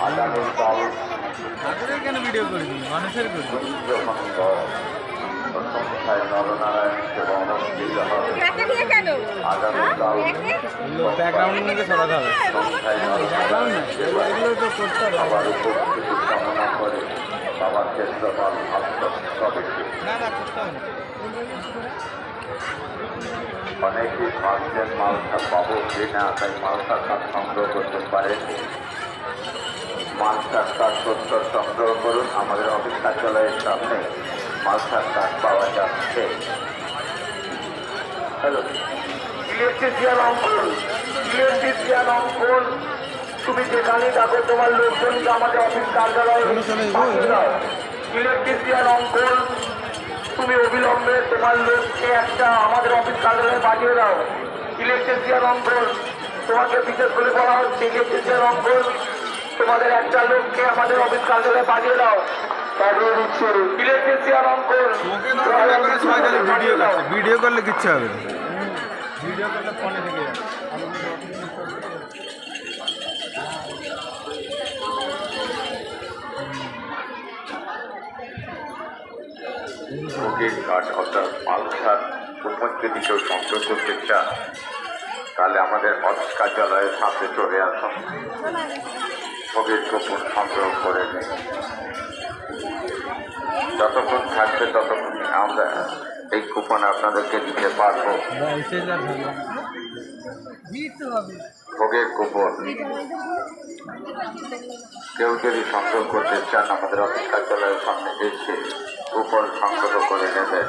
আগামীকাল ঠাকুরের কেন ভিডিও করবি, মানুষের করবি। সংখ্যায় নরনারায়ণ সেবা অনুষ্ঠিত হবে। আগামীকাল ব্যাকগ্রাউন্ড থেকে সরাতে হবে। সংখ্যায় নরনারায়ণ সেবা সবার উপস্থিতি কামনা করে বাবার ক্ষেত্রপাল আত্মপ্রবেশে না না করতে হবে না। অনেকে ভাবছেন মালটা পাবো কিনা, তাই মালটার কাজ সংগ্রহ করতে পারেন। মালটার কাজ প্রস্তুত সংগ্রহ করুন। আমাদের অফিস কার্যালয়ের সামনে মালটার কাজ পাওয়া যাচ্ছে। হ্যালো, ইলেকট্রিশিয়ান অঙ্কন, ইলেকট্রিশিয়ান অঙ্কন, তুমি যেখানেই থাকো তোমার লোকজনকে আমাদের অফিস কার্যালয়ে পাঠিয়ে দাও। ইলেকট্রিশিয়ান অঙ্কন, তুমি অবিলম্বে তোমার লোককে একটা আমাদের অফিস কার্যালয়ে পাঠিয়ে দাও। ইলেকট্রিশিয়ান অঙ্কন, তোমাকে বিশেষ করে বলা হচ্ছে ইলেকট্রিশিয়ান অঙ্কন, তোমাদের একটা লোককে আমাদের অফিস কার্যালয়ে পাঠিয়ে দাও। ইলেকট্রিশিয়ান অঙ্কন, ভিডিও করছে, ভিডিও করলে কিচ্ছু হবে না। ভিডিও করলে ফোনে থেকে যাবে। ভোগের কাঠ অর্থাৎ মালসার কুপন যদি কেউ সংগ্রহ করতে চান তাহলে আমাদের অফিস কার্যালয়ের সামনে চলে আসুন, ভোগের কুপন সংগ্রহ করে নিন। যতক্ষণ থাকবে ততক্ষণ আমরা এই কুপন আপনাদেরকে দিতে পারবো। ভোগের কুপন কেউ যদি সংগ্রহ করতে চান আমাদের অফিস কার্যালয়ের সামনে এসে কুপন সংগ্রহ করে নেবেন।